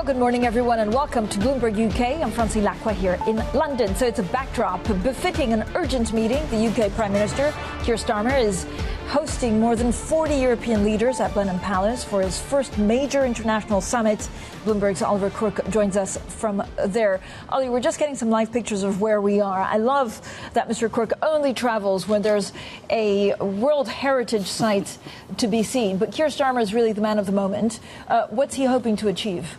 good morning, everyone, and welcome to Bloomberg UK. I'm Francine Lacqua here in London. So it's a backdrop befitting an urgent meeting. The UK Prime Minister Keir Starmer is hosting more than 40 European leaders at Blenheim Palace for his first major international summit. Bloomberg's Oliver Crook joins us from there. Ollie, we're just getting some live pictures of where we are. I love that Mr. Crook only travels when there's a World Heritage site to be seen. But Keir Starmer is really the man of the moment. What's he hoping to achieve?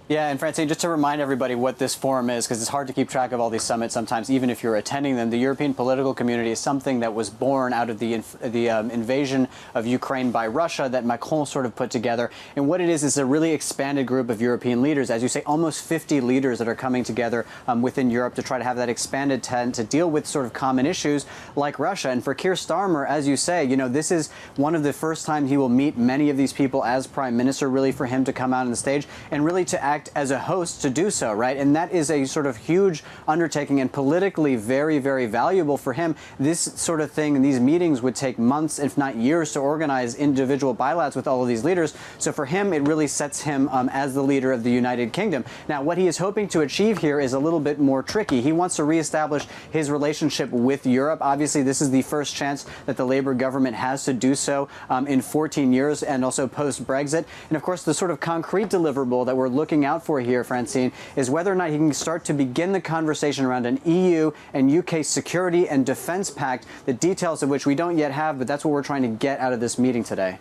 Yeah, and Francine, just to remind everybody what this forum is, because it's hard to keep track of all these summits sometimes, even if you're attending them. The European political community is something that was born out of the invasion of Ukraine by Russia that Macron sort of put together. And what it is a really expanded group of European leaders, as you say, almost 50 leaders that are coming together within Europe to try to have that expanded tent to deal with sort of common issues like Russia. And for Keir Starmer, as you say, you know, this is one of the first time he will meet many of these people as Prime Minister, really for him to come out on the stage and really to act as a host to do so, right? And that is a sort of huge undertaking and politically very, very valuable for him. This sort of thing, these meetings would take months, if not years, to organize individual bilats with all of these leaders. So for him, it really sets him as the leader of the United Kingdom. Now, what he is hoping to achieve here is a little bit more tricky. He wants to reestablish his relationship with Europe. Obviously, this is the first chance that the Labour government has to do so in 14 years and also post-Brexit. And of course, the sort of concrete deliverable that we're looking out for here, Francine, is whether or not he can start to begin the conversation around an EU and UK security and defence pact, the details of which we don't yet have, but that's what we're trying to get out of this meeting today.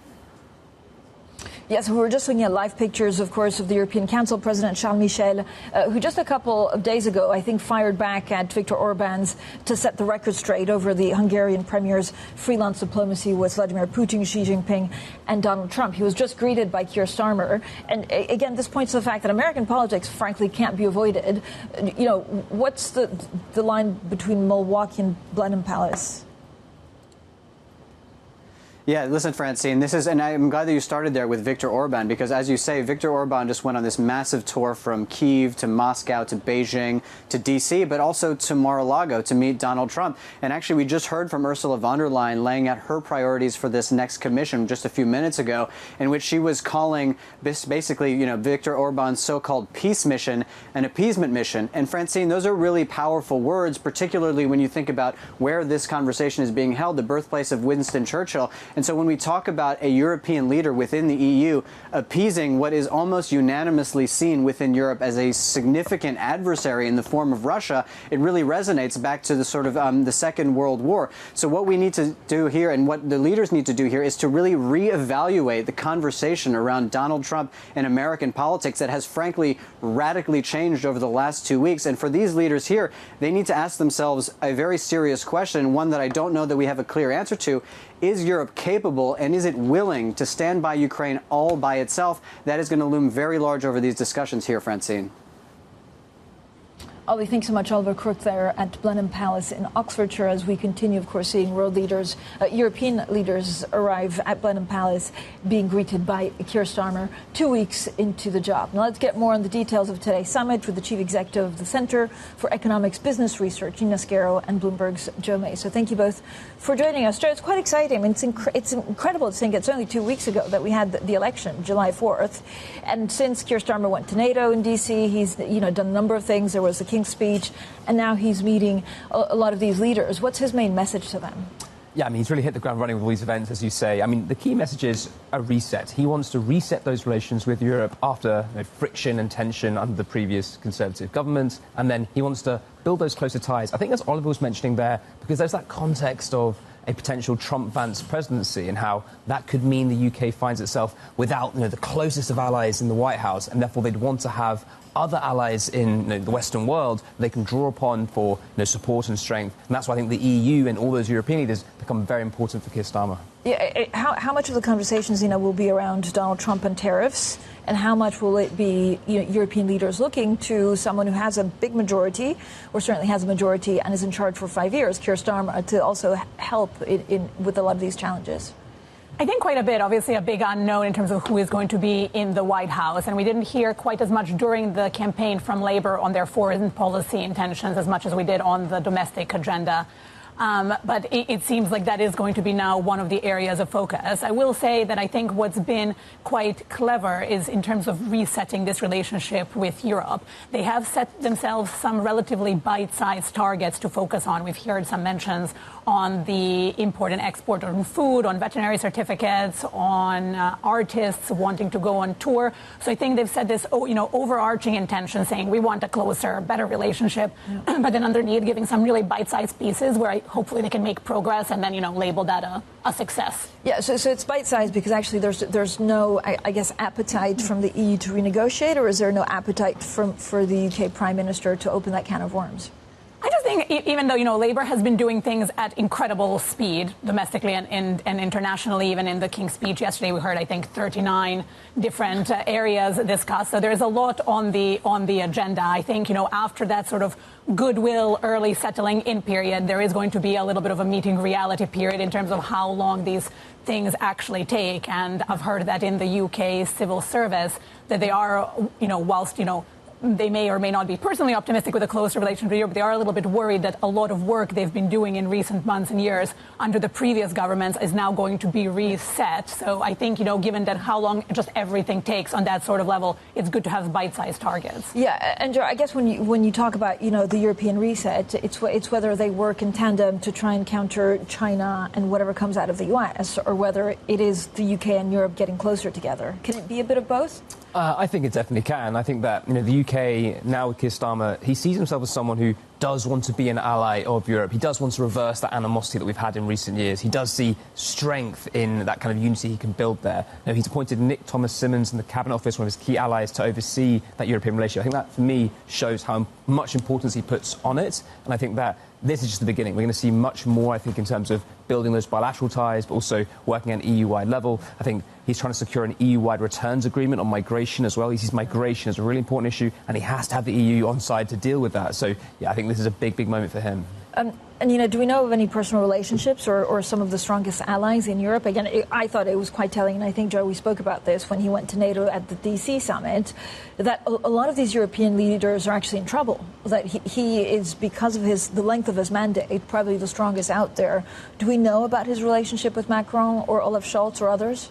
Yes, we were just looking at live pictures, of course, of the European Council President Charles Michel, who just a couple of days ago, I think, fired back at Viktor Orban's to set the record straight over the Hungarian Premier's freelance diplomacy with Vladimir Putin, Xi Jinping and Donald Trump. He was just greeted by Keir Starmer. And again, this points to the fact that American politics, frankly, can't be avoided. You know, what's the line between Milwaukee and Blenheim Palace? Yeah, listen, Francine, and I'm glad that you started there with Viktor Orban, because as you say, Viktor Orban just went on this massive tour from Kyiv to Moscow to Beijing to D.C., but also to Mar-a-Lago to meet Donald Trump. And actually, we just heard from Ursula von der Leyen laying out her priorities for this next commission just a few minutes ago, in which she was calling this basically, you know, Viktor Orban's so-called peace mission an appeasement mission. And Francine, those are really powerful words, particularly when you think about where this conversation is being held, the birthplace of Winston Churchill. And so when we talk about a European leader within the EU appeasing what is almost unanimously seen within Europe as a significant adversary in the form of Russia, it really resonates back to the sort of the Second World War. So what we need to do here and what the leaders need to do here is to really reevaluate the conversation around Donald Trump and American politics that has frankly radically changed over the last 2 weeks. And for these leaders here, they need to ask themselves a very serious question, one that I don't know that we have a clear answer to. Is Europe capable and is it willing to stand by Ukraine all by itself? That is going to loom very large over these discussions here, Francine. Ollie, thanks so much. Oliver Crook there at Blenheim Palace in Oxfordshire as we continue, of course, seeing world leaders, European leaders arrive at Blenheim Palace being greeted by Keir Starmer 2 weeks into the job. Now let's get more on the details of today's summit with the Chief Executive of the Centre for Economics Business Research, Nina Skero, and Bloomberg's Joe May. So thank you both for joining us. Joe, it's quite exciting. I mean, it's incredible to think it's only 2 weeks ago that we had the election, July 4th. And since Keir Starmer went to NATO in D.C., he's done a number of things. There was the King's Speech, and now he's meeting a lot of these leaders. What's his main message to them? Yeah, I mean, he's really hit the ground running with all these events, as you say. I mean, the key message is a reset. He wants to reset those relations with Europe after friction and tension under the previous Conservative government, and then he wants to build those closer ties. I think as Oliver was mentioning there, because there's that context of a potential Trump-Vance presidency and how that could mean the UK finds itself without the closest of allies in the White House, and therefore they'd want to have other allies in the Western world they can draw upon for support and strength. And that's why I think the EU and all those European leaders become very important for Keir Starmer. Yeah, how much of the conversations, will be around Donald Trump and tariffs, and how much will it be European leaders looking to someone who has a big majority, or certainly has a majority, and is in charge for 5 years, Keir Starmer, to also help with a lot of these challenges? I think quite a bit. Obviously, a big unknown in terms of who is going to be in the White House. And we didn't hear quite as much during the campaign from Labour on their foreign policy intentions as much as we did on the domestic agenda. But it seems like that is going to be now one of the areas of focus. I will say that I think what's been quite clever is in terms of resetting this relationship with Europe. They have set themselves some relatively bite-sized targets to focus on. We've heard some mentions on the import and export of food, on veterinary certificates, on artists wanting to go on tour. So I think they've set this, overarching intention saying we want a closer, better relationship, but then underneath giving some really bite-sized pieces where hopefully they can make progress and then, label that a success. Yeah, so it's bite-sized because actually there's no, I guess, appetite from the EU to renegotiate, or is there no appetite for the UK Prime Minister to open that can of worms? I just think even though, Labour has been doing things at incredible speed domestically and internationally, even in the King's speech yesterday, we heard, I think, 39 different areas discussed. So there's a lot on the agenda. I think, after that sort of goodwill, early settling in period, there is going to be a little bit of a meeting reality period in terms of how long these things actually take. And I've heard that in the UK civil service that they are, whilst, they may or may not be personally optimistic with a closer relationship with Europe. They are a little bit worried that a lot of work they've been doing in recent months and years under the previous governments is now going to be reset. So I think, given that how long just everything takes on that sort of level, it's good to have bite-sized targets. Yeah, and Joe, I guess when you talk about, the European reset, it's whether they work in tandem to try and counter China and whatever comes out of the US, or whether it is the UK and Europe getting closer together. Can it be a bit of both? I think it definitely can. I think that the UK, now with Keir Starmer, he sees himself as someone who does want to be an ally of Europe. He does want to reverse that animosity that we've had in recent years. He does see strength in that kind of unity he can build there. He's appointed Nick Thomas-Symonds in the Cabinet Office, one of his key allies, to oversee that European relationship. I think that, for me, shows how much importance he puts on it. And I think that this is just the beginning. We're going to see much more, I think, in terms of building those bilateral ties, but also working at an EU-wide level. I think he's trying to secure an EU-wide returns agreement on migration as well. He sees migration as a really important issue, and he has to have the EU on side to deal with that. So, yeah, I think this is a big, big moment for him. And, do we know of any personal relationships or some of the strongest allies in Europe? Again, I thought it was quite telling, and I think, Joe, we spoke about this when he went to NATO at the DC summit, that a lot of these European leaders are actually in trouble, that he is, because of the length of his mandate, probably the strongest out there. Do we know about his relationship with Macron or Olaf Scholz or others?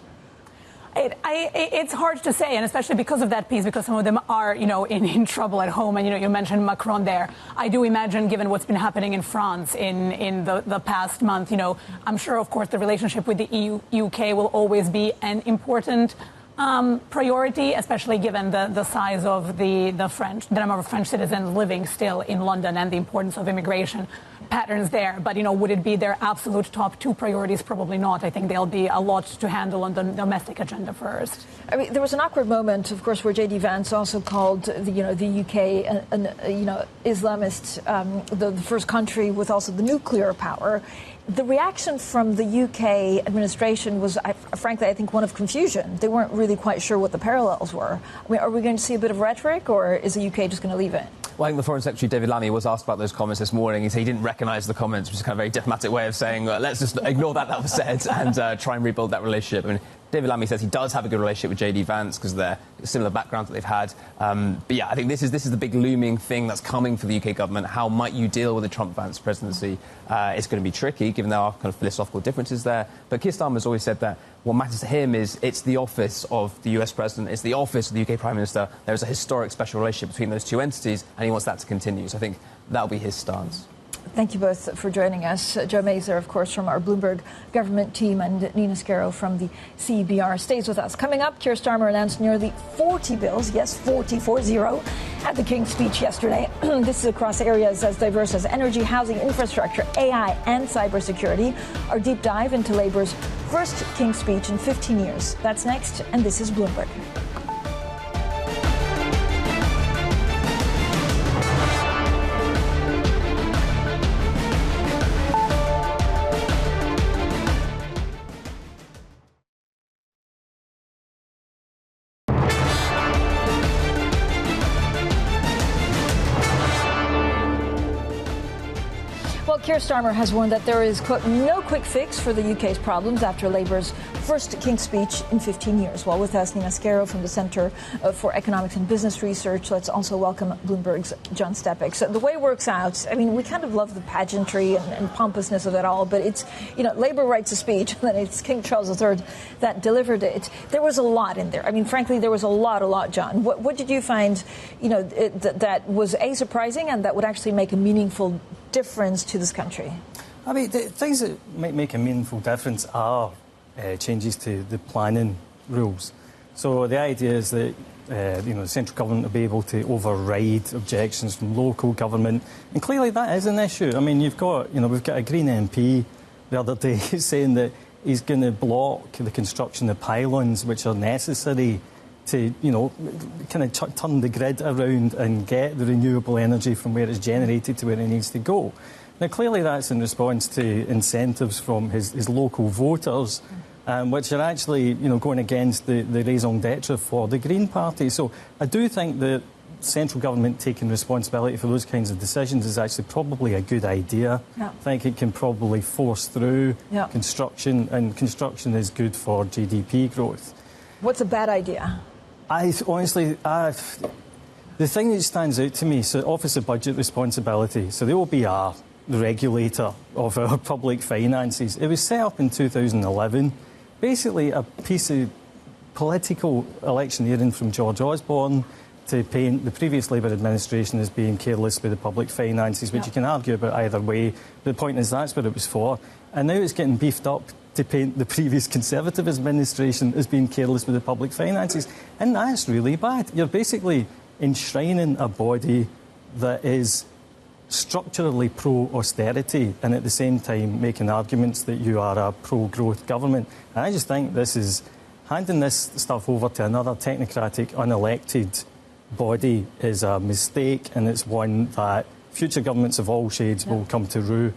It's hard to say, and especially because of that piece, because some of them are, in trouble at home. And, you mentioned Macron there. I do imagine, given what's been happening in France in the past month, I'm sure, of course, the relationship with the UK will always be an important priority, especially given the size of the number of French citizens living still in London and the importance of immigration patterns there. But, would it be their absolute top two priorities? Probably not. I think there'll be a lot to handle on the domestic agenda first. I mean, there was an awkward moment, of course, where J.D. Vance also called the UK Islamist, the first country with also the nuclear power. The reaction from the UK administration was, frankly, I think one of confusion. They weren't really quite sure what the parallels were. I mean, are we going to see a bit of rhetoric, or is the UK just going to leave it? Well, I think the Foreign Secretary, David Lammy, was asked about those comments this morning. He said he didn't recognise the comments, which is kind of a very diplomatic way of saying, let's just ignore that was said and try and rebuild that relationship. I mean, David Lammy says he does have a good relationship with J.D. Vance because of their similar backgrounds that they've had. But yeah, I think this is the big looming thing that's coming for the UK government. How might you deal with the Trump-Vance presidency? It's going to be tricky, given there are kind of philosophical differences there. But Keir Starmer has always said that what matters to him is it's the office of the US president, it's the office of the UK Prime Minister. There is a historic special relationship between those two entities, and he wants that to continue. So I think that'll be his stance. Thank you both for joining us. Joe Mazer, of course, from our Bloomberg government team, and Nina Skero from the CBR stays with us. Coming up, Keir Starmer announced nearly 40 bills, yes, 40, at the King's speech yesterday. This is across areas as diverse as energy, housing, infrastructure, AI, and cybersecurity. Our deep dive into Labour's first King's speech in 15 years. That's next, and this is Bloomberg. Well, Keir Starmer has warned that there is, quote, no quick fix for the UK's problems after Labour's first King's Speech in 15 years. Well, with us, Skero from the Centre for Economics and Business Research. Let's also welcome Bloomberg's John Stepek. So the way it works out, I mean, we kind of love the pageantry and pompousness of it all, but it's, Labour writes a speech, and then it's King Charles III that delivered it. There was a lot in there. I mean, frankly, there was a lot, John. What did you find, that was, A, surprising and that would actually make a meaningful difference to this country? I mean, the things that might make a meaningful difference are changes to the planning rules. So the idea is that the central government will be able to override objections from local government, and clearly that is an issue. I mean, we've got a Green MP the other day saying that he's going to block the construction of pylons which are necessary to, kind of turn the grid around and get the renewable energy from where it's generated to where it needs to go. Now, clearly that's in response to incentives from his local voters, which are actually, going against the raison d'etre for the Green Party. So I do think that central government taking responsibility for those kinds of decisions is actually probably a good idea. Yeah. I think it can probably force through construction, and construction is good for GDP growth. What's a bad idea? Honestly, the thing that stands out to me, so Office of Budget Responsibility, so the OBR, the regulator of our public finances, it was set up in 2011, basically a piece of political electioneering from George Osborne to paint the previous Labour administration as being careless with the public finances, which you can argue about either way. But the point is that's what it was for. And now it's getting beefed up to paint the previous Conservative administration as being careless with the public finances. And that's really bad. You're basically enshrining a body that is structurally pro-austerity and at the same time making arguments that you are a pro-growth government. And I just think this is handing this stuff over to another technocratic, unelected body is a mistake, and it's one that future governments of all shades will come to rue.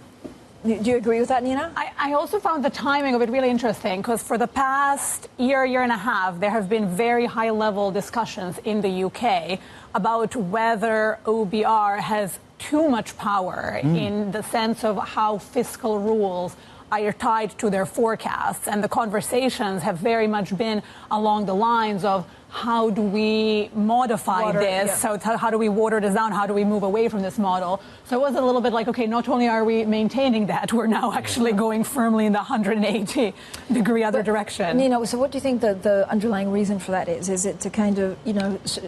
Do you agree with that, Nina? I also found the timing of it really interesting, because for the past year and a half, there have been very high-level discussions in the UK about whether OBR has too much power in the sense of how fiscal rules are tied to their forecasts. And the conversations have very much been along the lines of, how do we modify this? Yeah. So how do we water this down? How do we move away from this model? So it was a little bit like, okay, not only are we maintaining that, we're now actually going firmly in the 180-degree other direction. So what do you think the underlying reason for that is? Is it to kind of,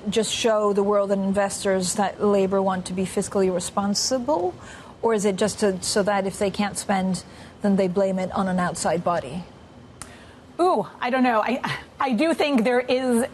just show the world and investors that Labour want to be fiscally responsible? Or is it just so that if they can't spend, then they blame it on an outside body? Ooh, I don't know. I do think there is,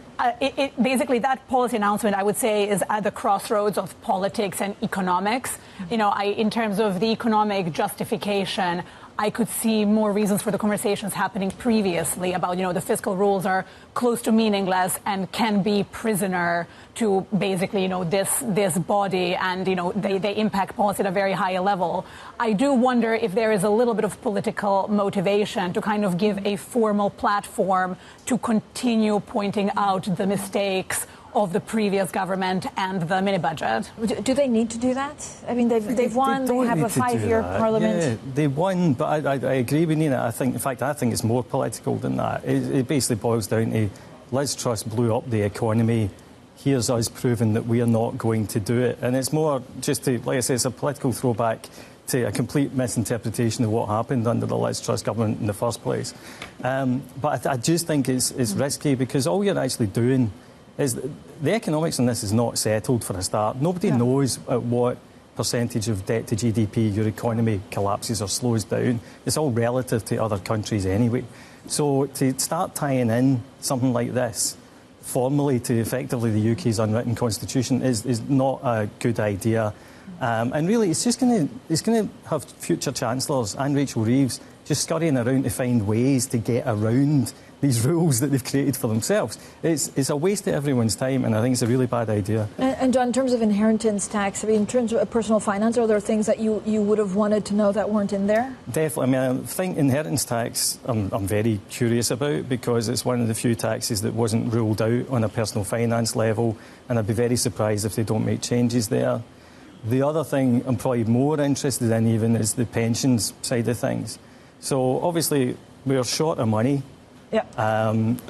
basically that policy announcement, I would say, is at the crossroads of politics and economics. In terms of the economic justification, I could see more reasons for the conversations happening previously about, the fiscal rules are close to meaningless and can be prisoner to basically, this body, and, they impact policy at a very high level. I do wonder if there is a little bit of political motivation to kind of give a formal platform to continue pointing out the mistakes of the previous government and the mini-budget. Do they need to do that? I mean, they've won, they have a 5-year parliament. Yeah, they won, but I agree with Nina. I think it's more political than that. It basically boils down to, Liz Truss blew up the economy. Here's us proving that we are not going to do it. And it's more just to, like I say, it's a political throwback to a complete misinterpretation of what happened under the Liz Truss government in the first place. But I just think it's risky, because all you're actually doing is the economics on this is not settled for a start. Nobody knows at what percentage of debt to GDP your economy collapses or slows down. It's all relative to other countries anyway. So to start tying in something like this formally to effectively the UK's unwritten constitution is not a good idea. And really, it's going to have future chancellors and Rachel Reeves just scurrying around to find ways to get around these rules that they've created for themselves. It's a waste of everyone's time, and I think it's a really bad idea. And John, in terms of inheritance tax, I mean, in terms of personal finance, are there things that you would have wanted to know that weren't in there? Definitely. I mean, I think inheritance tax I'm very curious about, because it's one of the few taxes that wasn't ruled out on a personal finance level, and I'd be very surprised if they don't make changes there. The other thing I'm probably more interested in even is the pensions side of things. So obviously we're short of money. Yeah.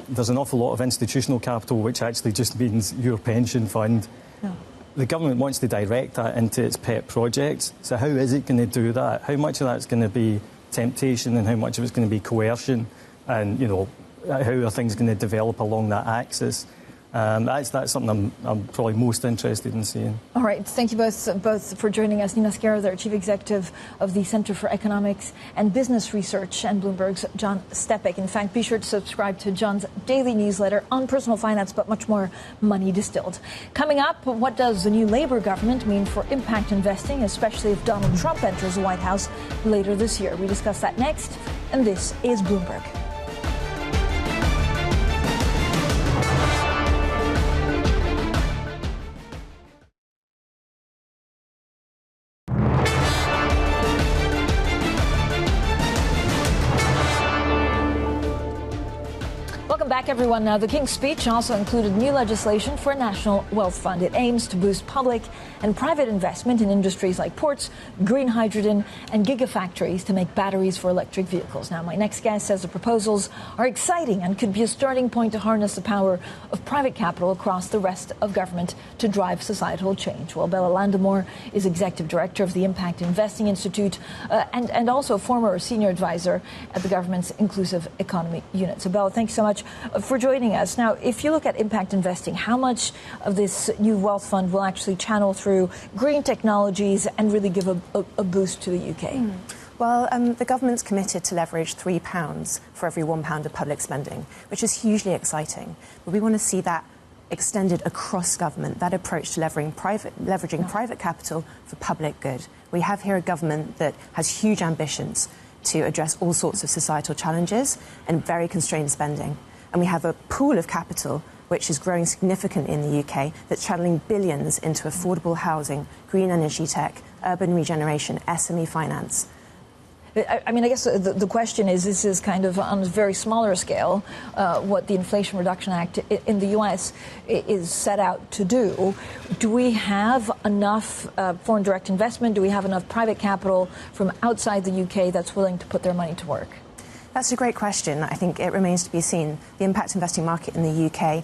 There's an awful lot of institutional capital, which actually just means your pension fund. Yeah. The government wants to direct that into its pet projects. So how is it going to do that? How much of that's going to be temptation and how much of it's going to be coercion? And, you know, how are things going to develop along that axis? That's something I'm probably most interested in seeing. All right. Thank you both for joining us. Nina Skero, the Chief Executive of the Centre for Economics and Business Research, and Bloomberg's John Stepek. In fact, be sure to subscribe to John's daily newsletter on personal finance, but much more money distilled. Coming up, what does the new Labour government mean for impact investing, especially if Donald Trump enters the White House later this year? We discuss that next, and this is Bloomberg. Welcome back, everyone. Now, the King's speech also included new legislation for a national wealth fund. It aims to boost public and private investment in industries like ports, green hydrogen, and gigafactories to make batteries for electric vehicles. Now, my next guest says the proposals are exciting and could be a starting point to harness the power of private capital across the rest of government to drive societal change. Well, Bella Landymore is Executive Director of the Impact Investing Institute and also former senior advisor at the government's Inclusive Economy Unit. So, Bella, thanks so much for joining us. Now, if you look at impact investing, how much of this new wealth fund will actually channel through green technologies and really give a boost to the UK? Well, the government's committed to leverage £3 for every £1 of public spending, which is hugely exciting. But we want to see that extended across government, that approach to leveraging private capital for public good. We have here a government that has huge ambitions to address all sorts of societal challenges and very constrained spending. And we have a pool of capital which is growing significantly in the UK that's channeling billions into affordable housing, green energy tech, urban regeneration, SME finance. I mean, I guess the question is, this is kind of on a very smaller scale what the Inflation Reduction Act in the U.S. is set out to do. Do we have enough foreign direct investment? Do we have enough private capital from outside the UK that's willing to put their money to work? That's a great question. I think it remains to be seen. The impact investing market in the UK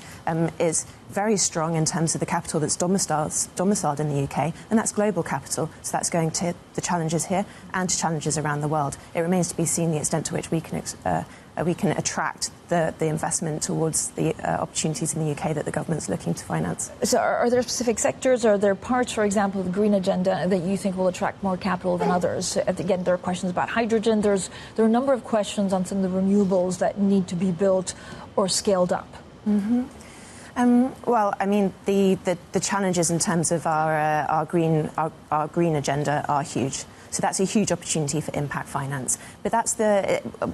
is very strong in terms of the capital that's domiciled in the UK, and that's global capital. So that's going to the challenges here and to challenges around the world. It remains to be seen the extent to which we can attract the investment towards the opportunities in the UK that the government's looking to finance. So are there specific sectors, are there parts, for example, of the green agenda that you think will attract more capital than others? Again, there are questions about hydrogen. There are a number of questions on some of the renewables that need to be built or scaled up. Well, I mean, the challenges in terms of our green agenda are huge. So that's a huge opportunity for impact finance. But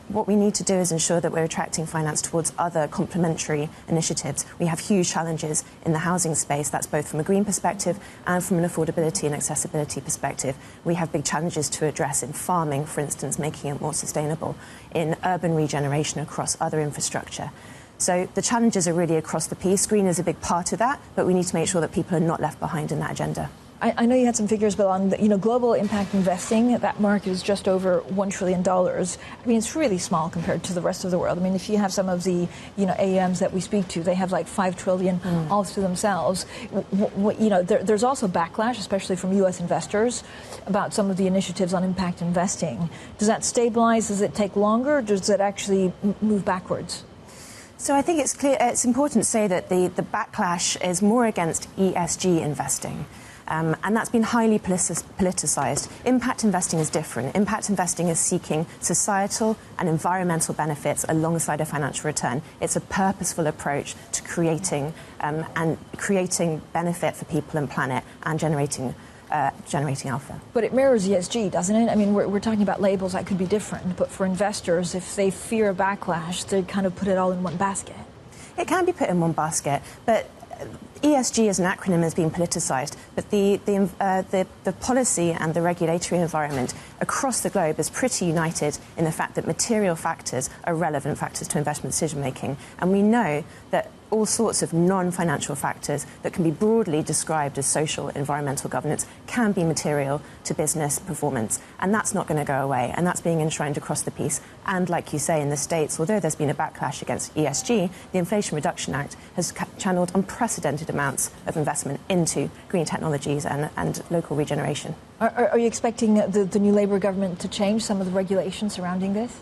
what we need to do is ensure that we're attracting finance towards other complementary initiatives. We have huge challenges in the housing space. That's both from a green perspective and from an affordability and accessibility perspective. We have big challenges to address in farming, for instance, making it more sustainable, in urban regeneration across other infrastructure. So the challenges are really across the piece. Green is a big part of that, but we need to make sure that people are not left behind in that agenda. I know you had some figures, Bill, on global impact investing. That market is just over $1 trillion. I mean, it's really small compared to the rest of the world. I mean, if you have some of the AMs that we speak to, they have like $5 trillion all to themselves. There's also backlash, especially from U.S. investors, about some of the initiatives on impact investing. Does that stabilize? Does it take longer? Or does it actually move backwards? So I think it's important to say that the backlash is more against ESG investing. And that's been highly politicised. Impact investing is different. Impact investing is seeking societal and environmental benefits alongside a financial return. It's a purposeful approach to creating benefit for people and planet and generating alpha. But it mirrors ESG, doesn't it? I mean, we're talking about labels that could be different, but for investors, if they fear a backlash, they kind of put it all in one basket. It can be put in one basket, but ESG as an acronym has been politicised, but the policy and the regulatory environment across the globe is pretty united in the fact that material factors are relevant factors to investment decision making. And we know that all sorts of non-financial factors that can be broadly described as social, environmental governance can be material to business performance. And that's not going to go away. And that's being enshrined across the piece. And like you say, in the States, although there's been a backlash against ESG, the Inflation Reduction Act has channeled unprecedented amounts of investment into green technologies and local regeneration. Are you expecting the new Labour government to change some of the regulations surrounding this?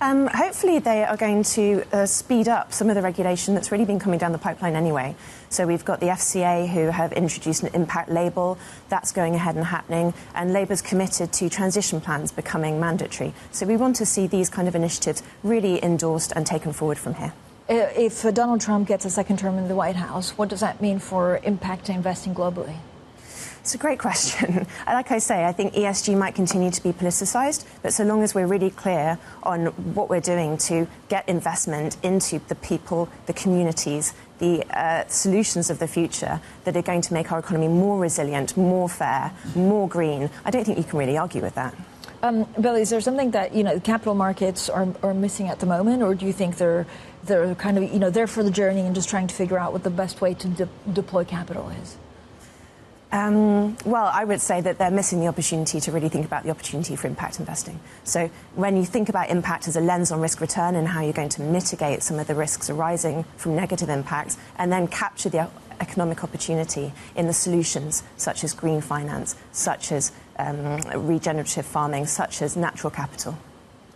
Hopefully they are going to speed up some of the regulation that's really been coming down the pipeline anyway. So we've got the FCA who have introduced an impact label. That's going ahead and happening. And Labour's committed to transition plans becoming mandatory. So we want to see these kind of initiatives really endorsed and taken forward from here. If Donald Trump gets a second term in the White House, what does that mean for impact investing globally? It's a great question. Like I say, I think ESG might continue to be politicised, but so long as we're really clear on what we're doing to get investment into the people, the communities, the solutions of the future that are going to make our economy more resilient, more fair, more green, I don't think you can really argue with that. Bill, is there something that the capital markets are missing at the moment, or do you think they're kind of there for the journey and just trying to figure out what the best way to deploy capital is? Well, I would say that they're missing the opportunity to really think about the opportunity for impact investing. So when you think about impact as a lens on risk return and how you're going to mitigate some of the risks arising from negative impacts and then capture the economic opportunity in the solutions such as green finance, such as regenerative farming, such as natural capital.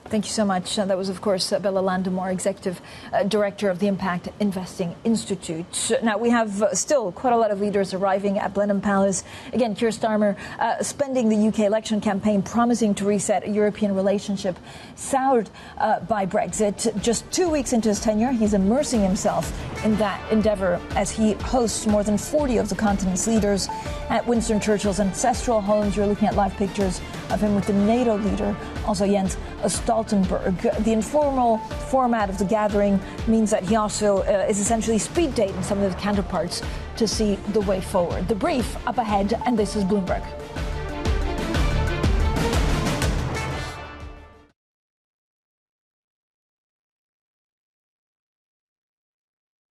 Thank you so much. That was, of course, Bella Landymore, Executive Director of the Impact Investing Institute. Now, we have still quite a lot of leaders arriving at Blenheim Palace. Again, Keir Starmer spending the UK election campaign promising to reset a European relationship soured by Brexit. Just 2 weeks into his tenure, he's immersing himself in that endeavour as he hosts more than 40 of the continent's leaders at Winston Churchill's ancestral homes. You're looking at live pictures of him with the NATO leader, also Jens Stoltenberg. The informal format of the gathering means that he also is essentially speed dating some of his counterparts to see the way forward. The brief up ahead, and this is Bloomberg.